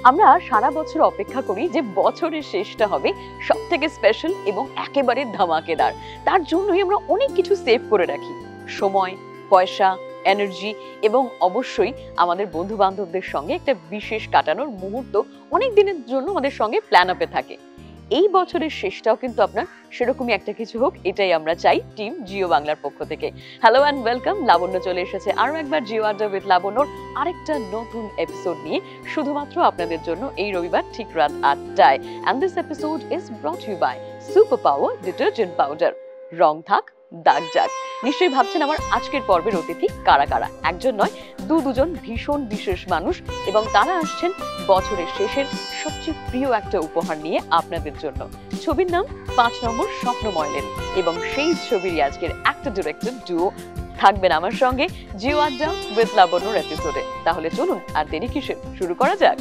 আমরা সারা বছর অপেক্ষা করি যে বছরের শেষটা হবে সবথেকে স্পেশাল এবং একেবারে ধামাকেদার। তার জন্যই আমরা অনেক কিছু সেভ করে রাখি, সময়, পয়সা, এনার্জি এবং অবশ্যই আমাদের বন্ধু বান্ধবদের সঙ্গে একটা বিশেষ কাটানোর মুহূর্ত অনেক দিনের জন্য আমাদের সঙ্গে প্ল্যান আপে থাকে। এই বছরের শেষটাও কিন্তু আপনার সেরকমই একটা কিছু হোক, এটাই আমরা চাই টিম জিও বাংলার পক্ষ থেকে। Hello and welcome. লাবণ্য চলে এসেছে আরো একবার জিও আড্ডা উইথ লাবণ্যর আরেকটা নতুন এপিসোড নিয়ে, শুধুমাত্র আপনাদের জন্য এই রবিবার ঠিক রাত 8টায়। And this episode is brought you by super power detergent powder. রং থাক, দাগ যাক। নিশ্চয়ই ভাবছেন আমার আজকের পর্বের অতিথি কারা কারা। একজন নয়, দুজন ভীষণ বিশেষ মানুষ, এবং তারা আসছেন বছরের শেষের সবচেয়ে প্রিয় একটা উপহার নিয়ে আপনাদের জন্য। ছবির নাম 5 নম্বর স্বপ্নময় লেন, এবং সেই ছবির আজকের একটা ডিরেক্টর ডুও থাকবেন আমার সঙ্গে জিও আড্ডা উইথ লাবণ্যর এপিসোডে। তাহলে চলুন আর দেরি কিসের, শুরু করা যাক।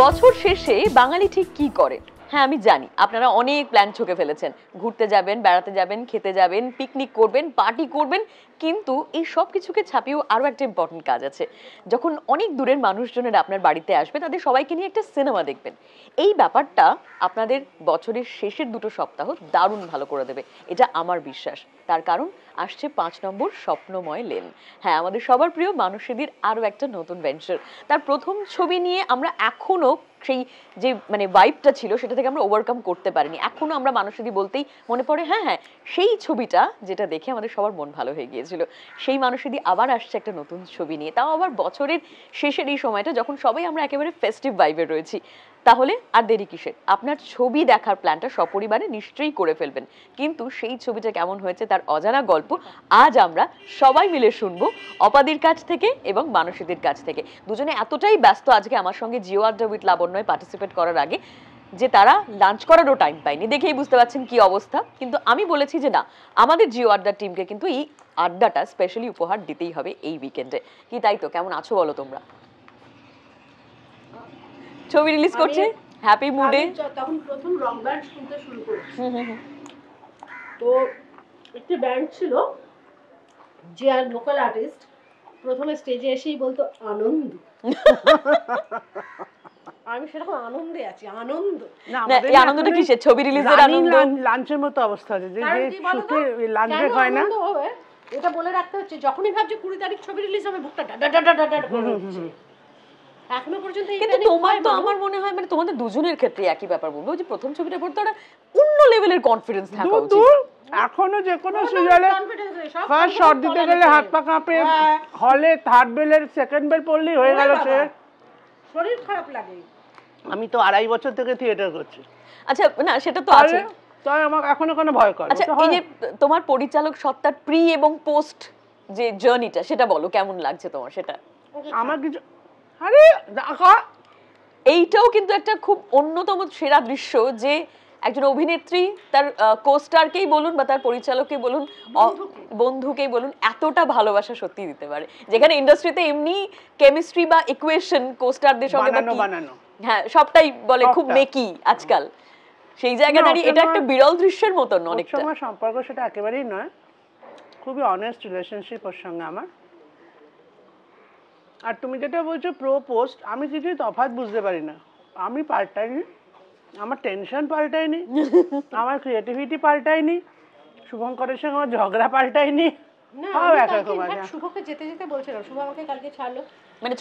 বছর শেষে বাঙালি ঠিক কি করে? হ্যাঁ, আমি জানি আপনারা অনেক প্ল্যান ছকে ফেলেছেন, ঘুরতে যাবেন, বেড়াতে যাবেন, খেতে যাবেন, পিকনিক করবেন, পার্টি করবেন, কিন্তু এই সব কিছুকে ছাপিয়েও আরো একটা ইম্পর্টেন্ট কাজ আছে। যখন অনেক দূরের মানুষজনেরা আপনার বাড়িতে আসবে, তাদের সবাইকে নিয়ে একটা সিনেমা দেখবেন। এই ব্যাপারটা আপনাদের বছরের শেষের 2 সপ্তাহ দারুণ ভালো করে দেবে, এটা আমার বিশ্বাস। তার কারণ আসছে 5 নম্বর স্বপ্নময় লেন। হ্যাঁ, আমাদের সবার প্রিয় মানসীদির আরো একটা নতুন ভেঞ্চার। তার প্রথম ছবি নিয়ে আমরা এখনো সেই যে ভাইবটা ছিল সেটা থেকে আমরা ওভারকাম করতে পারিনি। এখনো আমরা মানসীদি বলতেই মনে পড়ে হ্যাঁ সেই ছবিটা যেটা দেখে আমাদের সবার মন ভালো হয়ে গিয়েছিল। সেই মানসীদি আবার আসছে একটা নতুন ছবি নিয়ে, তাও আবার বছরের শেষের এই সময়টা যখন সবাই আমরা একেবারে ফেস্টিভ ভাইবে রয়েছি। তাহলে আর দেরি কিসের, আপনার ছবি দেখার প্ল্যানটা সপরিবারে নিশ্চয়ই করে ফেলবেন। কিন্তু সেই ছবিটা কেমন হয়েছে তার অজানা গল্প আজ আমরা সবাই মিলে শুনবো অপাদির কাছ থেকে এবং মানসীদির কাছ থেকে। দুজনে এতটাই ব্যস্ত আজকে আমার সঙ্গে জিও আড্ডা উইথ লাবণ্যয় পার্টিসিপেট করার আগে যে তারা লাঞ্চ করারও টাইম পায়নি, দেখেই বুঝতে পারছেন কি অবস্থা। কিন্তু আমি বলেছি যে না, আমাদের জিও আড্ডার টিমকে কিন্তু এই আড্ডাটা স্পেশালি উপহার দিতেই হবে এই উইকেন্ডে। কি তাই তো? কেমন আছো বলো তোমরা? ছবি রিলিজ করছে, হ্যাপি মুডে। তখন প্রথম রক ব্যান্ড শুনতে শুরু করেছি। তো একটি ব্যান্ড ছিল যে আর লোকাল আর্টিস্ট, প্রথমে স্টেজে এসেই বলতো আনন্দ। আমি সেরকম আনন্দে আছি, আনন্দ না, এই আনন্দটা কিসের? ছবি রিলিজের আনন্দ, লাঞ্চের মতো অবস্থা আছে যে শুটে লাঞ্চ ব্রেক হয় না। এটা বলে রাখতে হচ্ছে, যখনই ভাবছি 20 তারিখ ছবি রিলিজ হবে, বুকটা ডা ডা ডা ডা ডা করে উঠছে। এখনো পর্যন্ত। কিন্তু তোমার তো আমার মনে হয় তোমাদের দুজনের ক্ষেত্রে একই ব্যাপার বলবো, যে প্রথম ছবিটা পড়তে ওরা অন্য লেভেলের কনফিডেন্স থাকা উচিত। এখনো যে কোনো সিরিয়ালে ফার্স্ট শট দিতে গেলে হাত পা কাঁপে, হলে থার্ড বেলের সেকেন্ড বেল পড়লেই হয়ে গেল, সে শরীর খারাপ লাগে। আমি তো 2.5 বছর থেকে থিয়েটার করছি। আচ্ছা, না সেটা তো আছে, তাই আমার এখনো কোনো ভয় করে। আচ্ছা, এই যে তোমার পরিচালক সত্তার প্রি এবং পোস্ট যে জার্নিটা, সেটা বলো কেমন লাগছে তোমার? সেটা আমার কিছু, আরে দেখা, এইটাও কিন্তু একটা খুব অন্যতম সেরা দৃশ্য যে একজন অভিনেত্রী তার কোস্টারকেই বলুন বা তার পরিচালককেই বলুন, বন্ধুকেই বলুন, এতটা ভালোবাসা সত্যি দিতে পারে, যেখানে ইন্ডাস্ট্রিতে এমনি কেমিস্ট্রি বা ইকুয়েশন কোস্টারদের সঙ্গে বানানো, হ্যাঁ সবটাই বলে খুব মেকি আজকাল, সেই জায়গায় দাঁড়িয়ে এটা একটা বিরল দৃশ্যের মতন অনেকটা। আমার সম্পর্ক সেটা একেবারেই নয়, খুবই অনেস্ট রিলেশনশিপ ওর সঙ্গে আমার। আর তুমি যেটা বলছো প্রো পোস্ট, আমি কিছুই তফাৎ বুঝতে পারি না। আমি পাল্টাইনি, আমার টেনশন পাল্টায়নি, আমার ক্রিয়েটিভিটি পাল্টায়নি, শুভঙ্করের সঙ্গে আমার ঝগড়া পাল্টায়নি। শুভকে যেতে যেতে বলছিলাম, শুভ আমাকে কালকে ছাড়লো,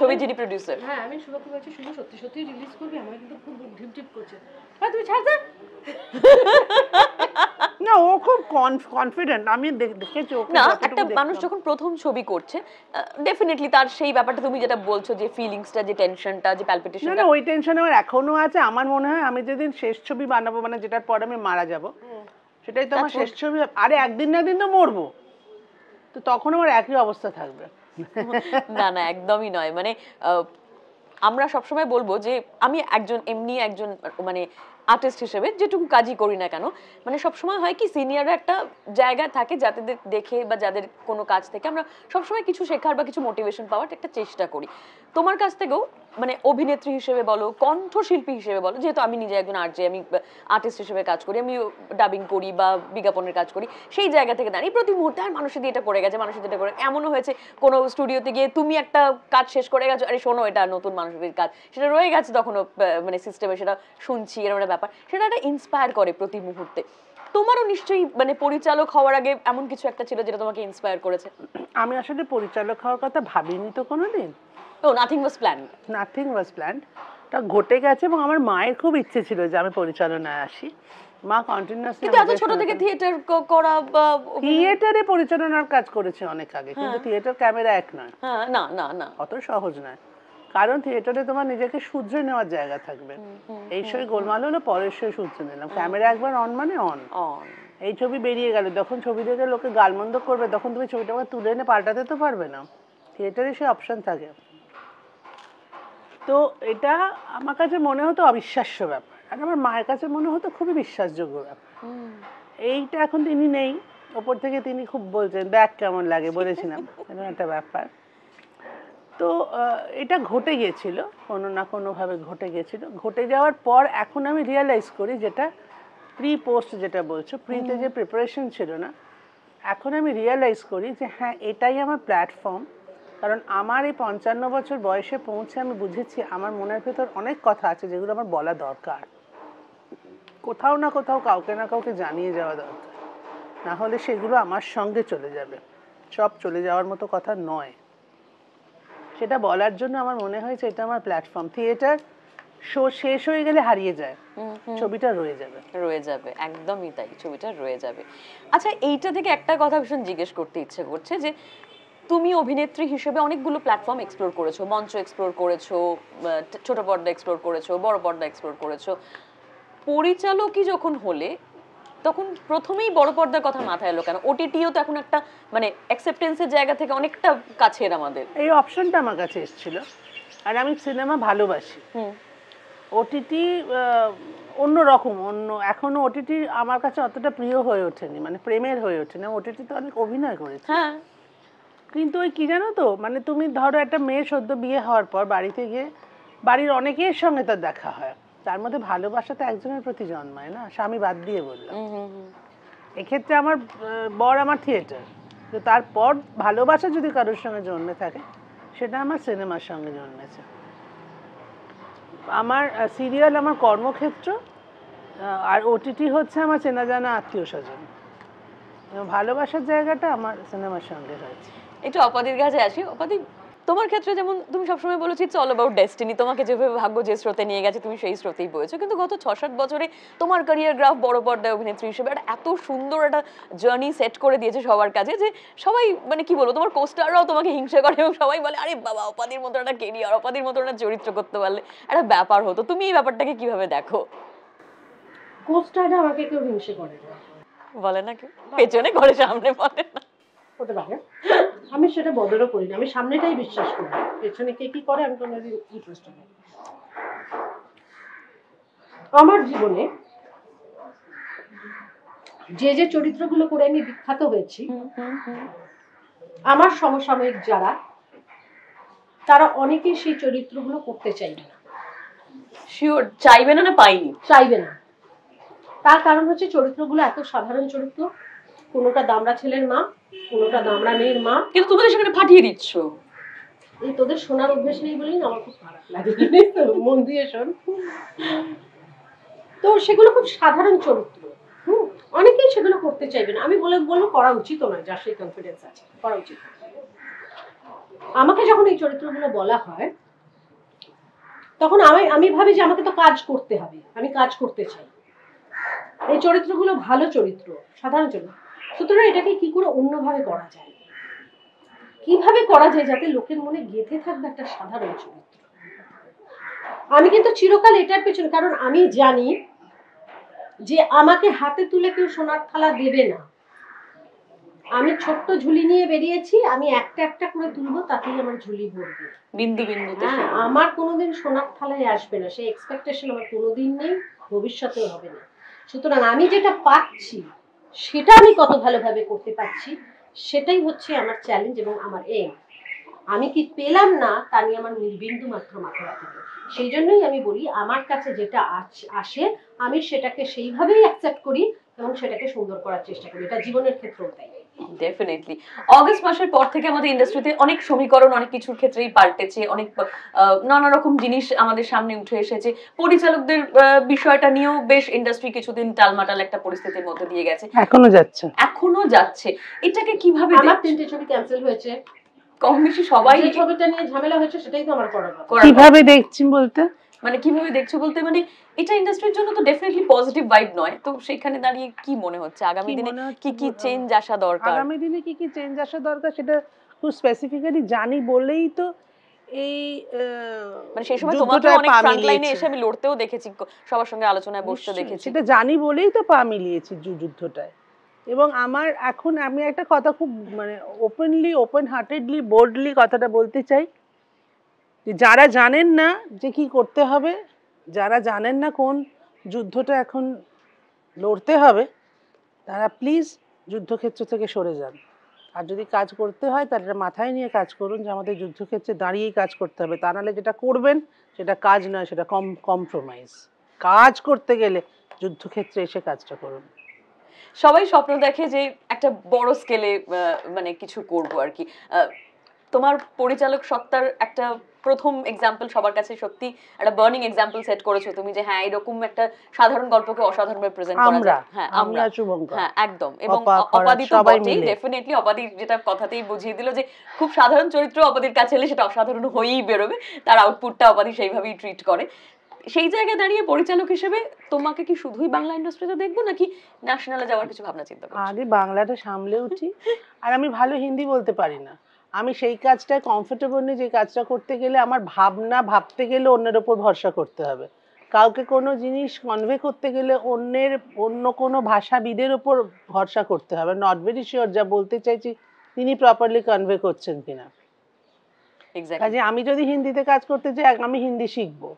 ছবি যিনি প্রোডিউসার, হ্যাঁ আমি শুভকে বলছি, শুভ সত্যি সত্যি রিলিজ করবি? আমার কিন্তু খুব ঢিপ ঢিপ করছে। হ্যাঁ তুমি ছাড় দে। না, ও খুব কনফিডেন্ট, আমি দেখেছি ওকে। না, একটা মানুষ যখন প্রথম ছবি করছে ডেফিনেটলি তার সেই ব্যাপারটা তুমি যেটা বলছো যে ফিলিংসটা, যে টেনশনটা, যে প্যালপিটেশনটা, না ওই টেনশন আমার এখনো আছে। আমার মনে হয় আমি যেদিন শেষ ছবি বানাবো, যেটার পর আমি মারা যাব, সেটাই তো আমার শেষ ছবি। আরে একদিন না একদিন তো মরবো, তো তখন আমার একই অবস্থা থাকবে। না না, একদমই নয়। আমরা সবসময় বলবো যে আমি একজন আর্টিস্ট হিসেবে যেটুকু কাজই করি না কেন, সবসময় হয় কি সিনিয়র একটা জায়গা থাকে যাদের দেখে বা যাদের কোনো কাজ থেকে আমরা সবসময় কিছু শেখার বা কিছু মোটিভেশন পাওয়ার একটা চেষ্টা করি। তোমার কাছ থেকেও মানে অভিনেত্রী হিসেবে বলো, কণ্ঠশিল্পী হিসেবে বলো, যেহেতু আমি নিজে একজন আরজে, আমি আর্টিস্ট হিসেবে কাজ করি, আমি ডাবিং করি বা বিজ্ঞাপনের কাজ করি, সেই জায়গা থেকে দাঁড়িয়ে প্রতি মুহূর্তে আর মানুষের দিয়ে এটা করে গেছে, মানুষের দিয়ে এটা করে, এমনও হয়েছে কোনো স্টুডিওতে গিয়ে তুমি একটা কাজ শেষ করে গেছো, আরে শোনো এটা নতুন মানুষের কাজ, সেটা রয়ে গেছে তখনও মানে সিস্টেমে, সেটা শুনছি, এরকম একটা ব্যাপার, সেটা একটা ইন্সপায়ার করে প্রতি মুহূর্তে। তোমারও নিশ্চয়ই মানে পরিচালক হওয়ার আগে এমন কিছু একটা ছিল যেটা তোমাকে ইন্সপায়ার করেছে? আমি আসলে পরিচালক হওয়ার কথা ভাবিনি তো কোনোদিন। ও, নাথিং ওয়াজ প্ল্যান। নাথিং ওয়াজ প্ল্যান্ড, তা ঘটে গেছে। এবং আমার মায়ের খুব ইচ্ছে ছিল যে আমি পরিচালনায় আসি। মা কন্টিনিউয়াসলি, কিন্তু এত ছোট থেকে থিয়েটার করা বা থিয়েটারে পরিচালনার কাজ করেছে অনেক আগে, কিন্তু থিয়েটার ক্যামেরা এক নয়। হ্যাঁ, না না না, অত সহজ নয়, কারণ থিয়েটারে তোমার নিজেকে শুধরে নেওয়ার জায়গা থাকবে। এই সই গোলমাল হলো, পরের সই শুধরে নিলাম, ক্যামেরা একবার অন মানে অন। এই ছবি বেরিয়ে গেল, যখন ছবি দেখে লোকে গালমন্দ করবে তখন তুমি ছবিটা আবার তুলে এনে পাল্টাতে তো পারবে না, থিয়েটারে সে অপশন থাকে। তো এটা আমার কাছে মনে হতো অবিশ্বাস্য ব্যাপার, আর আমার মায়ের কাছে মনে হতো খুবই বিশ্বাসযোগ্য ব্যাপার। এইটা এখন তিনি নেই, ওপর থেকে তিনি খুব বলছেন দেখ কেমন লাগে, বলেছিলাম এরকম একটা ব্যাপার। তো এটা ঘটে গিয়েছিল, কোনো না কোনোভাবে ঘটে গিয়েছিল। ঘটে যাওয়ার পর এখন আমি রিয়েলাইজ করি, যেটা প্রি পোস্ট যেটা বলছো, প্রিতে যে প্রিপারেশন ছিল না, এখন আমি রিয়েলাইজ করি যে হ্যাঁ এটাই আমার প্ল্যাটফর্ম। কারণ আমার এই 55 বছর বয়সে পৌঁছে আমি বুঝেছি আমার মনের ভেতর অনেক কথা আছে যেগুলো আমার বলা দরকার, কোথাও না কোথাও কাউকে না কাউকে জানিয়ে যাওয়া দরকার, না হলে সেগুলো আমার সঙ্গে চলে যাবে, সব চলে যাওয়ার মতো কথা নয়। সেটা বলার জন্য আমার মনে হয়েছে এটা আমার প্ল্যাটফর্ম। থিয়েটার শো শেষ হয়ে গেলে হারিয়ে যায়, ছবিটা রয়ে যাবে, রয়ে যাবে, একদমই তাই, ছবিটা রয়ে যাবে। আচ্ছা, এইটা থেকে একটা কথা ভীষণ জিজ্ঞেস করতে ইচ্ছে করছে, যে তুমি অভিনেত্রী হিসেবে অনেকগুলো প্ল্যাটফর্ম এক্সপ্লোর করেছো, মঞ্চ এক্সপ্লোর করেছো, ছোট পর্দা এক্সপ্লোর করেছো, বড় পর্দা এক্সপ্লোর করেছো, পরিচালকই যখন হলে তখন প্রথমেই বড় পর্দার কথা মাথায় এলো কেন? ওটিটিও তো এখন একটা মানে অ্যাকসেপ্টেন্সের জায়গা থেকে অনেকটা কাছের আমাদের। এই অপশনটা আমার কাছে এসেছিল, আর আমি সিনেমা ভালোবাসি। ওটিটি অন্য রকম, অন্য এখনো ওটিটি আমার কাছে অতটা প্রিয় হয়ে ওঠেনি, মানে প্রেমের হয়ে ওঠেনি। ওটিটি তো অনেক অভিনয় করেছে, হ্যাঁ, কিন্তু ওই কি জানো তো, মানে তুমি ধরো একটা মেয়ে সদ্য বিয়ে হওয়ার পর বাড়িতে গিয়ে বাড়ির অনেকের সঙ্গে তার দেখা হয়, তার মধ্যে ভালোবাসা তো একজনের প্রতি জন্মায় না, স্বামী বাদ দিয়ে বললাম। এক্ষেত্রে আমার বর আমার থিয়েটার, তো তারপর ভালোবাসা যদি কারোর সঙ্গে জন্মে থাকে সেটা আমার সিনেমার সঙ্গে জন্মেছে। আমার সিরিয়াল আমার কর্মক্ষেত্র, আর ওটিটি হচ্ছে আমার চেনা জানা আত্মীয় স্বজন। ভালোবাসার জায়গাটা আমার সিনেমার সঙ্গে হয়েছে। একটু অপাদির কাছে আসি। অপাদি, তোমার ক্ষেত্রে যেমন তুমি সবসময় বলেছি ইটস অল অ্যাবাউট ডেস্টিনি, তোমাকে যেভাবে ভাগ্য যে স্রোতে নিয়ে গেছে তুমি সেই স্রোতেই বয়েছো, কিন্তু গত 6-7 বছরে তোমার ক্যারিয়ার গ্রাফ বড় পর্দায় অভিনেত্রী হিসেবে একটা এত সুন্দর একটা জার্নি সেট করে দিয়েছে সবার কাছে, যে সবাই মানে কি বলবো, তোমার কোস্টাররাও তোমাকে হিংসা করে এবং সবাই বলে আরে বাবা, অপাদির মতো একটা ক্যারিয়ার, অপাদির মতো একটা চরিত্র করতে পারলে একটা ব্যাপার হতো। তুমি এই ব্যাপারটাকে কিভাবে দেখো? কোস্টাররা আমাকে কেউ হিংসে করে না। বলে না কেউ? পেছনে করে, সামনে বলে না? হতে পারে, আমি সেটা বদলও করি না, আমি সামনেটাই বিশ্বাস করি, পেছনে কে কি করে আমি কোনো ইন্টারেস্ট নেই। আমার জীবনে যে যে চরিত্রগুলো করে আমি বিখ্যাত হয়েছি, আমার সমসাময়িক যারা, তারা অনেকেই সেই চরিত্রগুলো করতে চাইবে না। শিওর চাইবে না, না পাইনি? চাইবে না। তার কারণ হচ্ছে চরিত্রগুলো এত সাধারণ চরিত্র, কোনোটা দামড়া ছেলের মা, কোনোটা দামড়া মেয়ের মা, কিন্তু তোমাদের সেখানে পাঠিয়ে দিচ্ছ। এই তোদের শোনার অভ্যেস নেই বলেই আমার খুব খারাপ লাগে, মন দিয়ে শোন। তো সেগুলো খুব সাধারণ চরিত্র, অনেকেই সেগুলো করতে চাইবে না। আমি বলবো করা উচিত নয়, যার সেই কনফিডেন্স আছে করা উচিত। আমাকে যখন এই চরিত্রগুলো বলা হয় তখন আমি ভাবি যে আমাকে তো কাজ করতে হবে, আমি কাজ করতে চাই। এই চরিত্রগুলো ভালো চরিত্র, সাধারণ চরিত্র, সুতরাং এটাকে কি করে অন্যভাবে করা যায়, কিভাবে করা যায় যাতে লোকের মনে গেঁথে থাকবে একটা সাধারণ চরিত্র। আমি কিন্তু চিরকাল এটার পেছনে, কারণ আমি জানি যে আমাকে হাতে তুলে কেউ সোনার থালা দেবে না। আমি ছোট্ট ঝুলি নিয়ে বেরিয়েছি, আমি একটা একটা করে তুলবো, তাতেই আমার ঝুলি ভরবে, বিন্দু বিন্দুতে। হ্যাঁ, আমার কোনোদিন সোনার থালায় আসবে না, সেই এক্সপেকটেশন আমার কোনোদিন নেই, ভবিষ্যতেও হবে না। সুতরাং আমি যেটা পাচ্ছি সেটা আমি কত ভালোভাবে করতে পারছি, সেটাই হচ্ছে আমার চ্যালেঞ্জ এবং আমার এম। আমি কি পেলাম না তা নিয়ে আমার নির্বিন্দু মাত্র মাথা ব্যথা নেই। সেই জন্যই আমি বলি আমার কাছে যেটা আসে আমি সেটাকে সেইভাবেই অ্যাকসেপ্ট করি এবং সেটাকে সুন্দর করার চেষ্টা করি। এটা জীবনের ক্ষেত্রেও তাই। ডেফিনেটলি অগস্ট মাসের পর থেকে আমাদের ইন্ডাস্ট্রিতে অনেক সমীকরণ অনেক কিছুর ক্ষেত্রেই পাল্টেছে, অনেক নানা রকম জিনিস আমাদের সামনে উঠে এসেছে। পরিচালকদের বিষয়টা নিয়েও বেশ ইন্ডাস্ট্রি কিছুদিন টালমাটাল একটা পরিস্থিতির মধ্যে দিয়ে গেছে, এখনো যাচ্ছে। এটাকে কিভাবে আমার 3টে ছবি ক্যান্সেল হয়েছে, কম বেশি সবাই যে ছবিটা নিয়ে ঝামেলা হয়েছে সেটাই তো আমার করার কথা। কিভাবে দেখছি বলতে মানে কিভাবে দেখছো বলতে মানে এটা ইন্ডাস্ট্রির জন্য তো ডেফিনেটলি পজিটিভ ভাইব নয়, তো সেখানে দাঁড়িয়ে কি মনে হচ্ছে আগামী দিনে কি কি চেঞ্জ আসা দরকার? আগামী দিনে কি কি চেঞ্জ আসা দরকার সেটা খুব স্পেসিফিক্যালি জানি বলেই তো এই মানে সেই সময় তোমাকে অনেক ফ্রন্ট লাইনে এসে আমি লড়তেও দেখেছি, সবার সঙ্গে আলোচনায় বসতে দেখেছি, সেটা জানি বলেই তো পা মিলিয়েছি যুদ্ধটায়। এবং আমার এখন আমি একটা কথা খুব মানে ওপেনলি ওপেন হার্টেডলি বোল্ডলি কথাটা বলতে চাই যে যারা জানেন না যে কি করতে হবে, যারা জানেন না কোন যুদ্ধটা এখন লড়তে হবে, তারা প্লিজ যুদ্ধক্ষেত্র থেকে সরে যান। আর যদি কাজ করতে হয় তাহলে মাথায় নিয়ে কাজ করুন যে আমাদের যুদ্ধক্ষেত্রে দাঁড়িয়েই কাজ করতে হবে, তা নাহলে যেটা করবেন সেটা কাজ নয়, সেটা কম্প্রোমাইজ। কাজ করতে গেলে যুদ্ধক্ষেত্রে এসে কাজটা করুন। সবাই স্বপ্ন দেখে যে একটা বড় স্কেলে মানে কিছু করব আর কি। তোমার পরিচালক সত্তার একটা প্রথম এক্সাম্পল সবার কাছে সত্যি একটা বার্নিং এক্সাম্পল সেট করেছো তুমি, যে হ্যাঁ এরকম একটা সাধারণ গল্পকে অসাধারণভাবে প্রেজেন্ট করা যায়। হ্যাঁ আমরা শুভঙ্কর, হ্যাঁ একদম। এবং অপাদি তো বটেই, ডেফিনেটলি অপাদি যেটা কথাতেই বুঝিয়ে দিল যে খুব সাধারণ চরিত্র অপাদির কাছে এলে সেটা অসাধারণ হয়েই বেরোবে, তার আউটপুটটা অপাদি সেইভাবেই ট্রিট করে। সেই জায়গায় দাঁড়িয়ে পরিচালক হিসেবে তোমাকে কি শুধুই বাংলা ইন্ডাস্ট্রিতে দেখবো নাকি ন্যাশনালে যাওয়ার কিছু ভাবনা চিন্তা করছো? আগে বাংলাটা সামলে উঠি। আর আমি ভালো হিন্দি বলতে পারি না, আমি সেই কাজটায় কমফোর্টেবল নেই যে কাজটা করতে গেলে আমার ভাবতে গেলে অন্যের ওপর ভরসা করতে হবে, কাউকে কোনো জিনিস কনভে করতে গেলে অন্য কোনো ভাষাবিদের ওপর ভরসা করতে হবে। নট ভেরি শিওর যা বলতে চাইছি তিনি প্রপারলি কনভে করছেন কিনা। কাজে আমি যদি হিন্দিতে কাজ করতে চাই আমি হিন্দি শিখবো,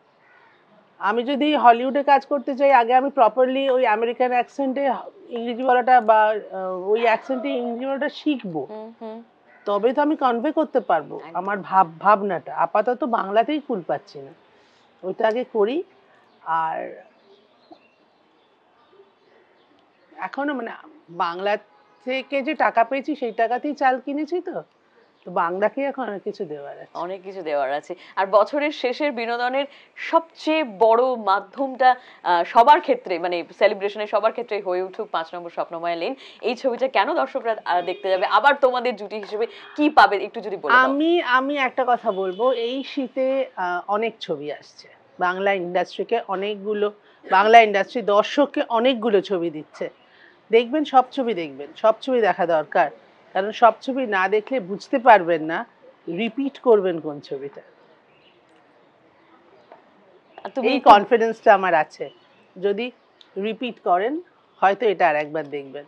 আমি যদি হলিউডে কাজ করতে চাই আগে আমি প্রপারলি ওই আমেরিকান অ্যাকসেন্টে ইংরেজি বলাটা বা ওই অ্যাকসেন্টে ইংরেজি বলাটা শিখবো, তবে তো আমি কনভে করতে পারবো আমার ভাবনাটা। আপাতত বাংলাতেই কুল পাচ্ছি না, ওইটা আগে করি। আর এখনো মানে বাংলা থেকে যে টাকা পেয়েছি সেই টাকাতেই চাল কিনেছি, তো বাংলাকে এখন অনেক কিছু দেওয়ার আছে, অনেক কিছু দেওয়ার আছে। আর বছরের শেষের বিনোদনের সবচেয়ে বড় মাধ্যমটা সবার ক্ষেত্রে মানে সেলিব্রেশনের সবার ক্ষেত্রে হয়ে উঠুক 5 নম্বর স্বপ্নময় লেন। এই ছবিটা কেন দর্শকরা দেখতে যাবে, আবার তোমাদের জুটি হিসেবে কি পাবে একটু যদি বলো। আমি একটা কথা বলবো, এই শীতে অনেক ছবি আসছে, বাংলা ইন্ডাস্ট্রিকে অনেকগুলো, বাংলা ইন্ডাস্ট্রি দর্শককে অনেকগুলো ছবি দিচ্ছে। দেখবেন সব ছবি, দেখবেন সব ছবি দেখা দরকার, কারণ সব ছবি না দেখলে বুঝতে পারবেন না রিপিট করবেন কোন ছবিটা। এই কনফিডেন্সটা আমার আছে, যদি রিপিট করেন হয়তো এটা আর একবার দেখবেন।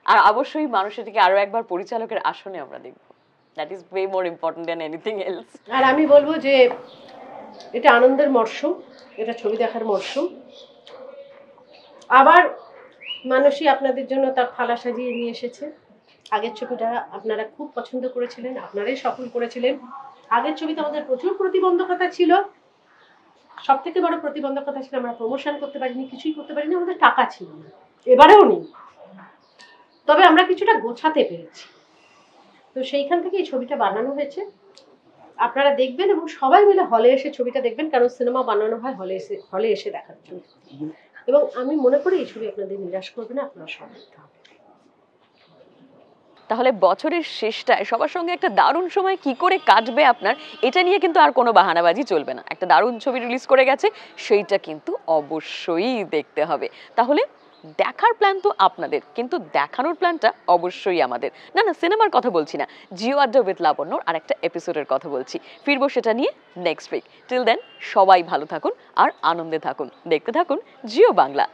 আর অবশ্যই মানুষের থেকে আরো একবার পরিচালকের আসনে আমরা দেখব, that is way more important than anything else. আর আমি বলবো যে এটা আনন্দের মরশুম, এটা ছবি দেখার মরশুম। আবার মানুষই আপনাদের জন্য তার থালা সাজিয়ে নিয়ে এসেছে। আগের ছবিটা আপনারা খুব পছন্দ করেছিলেন, আপনারাই সফল করেছিলেন। আগের ছবিতে আমাদের প্রচুর প্রতিবন্ধকতা ছিল, সব থেকে বড় প্রতিবন্ধকতা ছিল আমরা প্রমোশন করতে পারিনি, কিছুই করতে পারিনি, আমাদের টাকা ছিল না, এবারেও নেই, তবে আমরা কিছুটা গোছাতে পেরেছি। তো সেইখান থেকে এই ছবিটা বানানো হয়েছে, আপনারা দেখবেন এবং সবাই মিলে হলে এসে ছবিটা দেখবেন, কারণ সিনেমা বানানো হয় হলে এসে দেখার জন্য। এবং আমি মনে করি এই ছবি আপনাদের নিরাশ করবে না, আপনারা সবাই। তাহলে বছরের শেষটায় সবার সঙ্গে একটা দারুণ সময় কি করে কাটবে আপনার, এটা নিয়ে কিন্তু আর কোনো বাহানাবাজি চলবে না। একটা দারুণ ছবি রিলিজ করে গেছে, সেইটা কিন্তু অবশ্যই দেখতে হবে। তাহলে দেখার প্ল্যান তো আপনাদের, কিন্তু দেখানোর প্ল্যানটা অবশ্যই আমাদের। না না, সিনেমার কথা বলছি না, জিও আড্ডা উইথ লাবণ্যর আর একটা এপিসোডের কথা বলছি। ফিরবো সেটা নিয়ে নেক্সট উইক। টিল দেন সবাই ভালো থাকুন আর আনন্দে থাকুন, দেখতে থাকুন জিও বাংলা।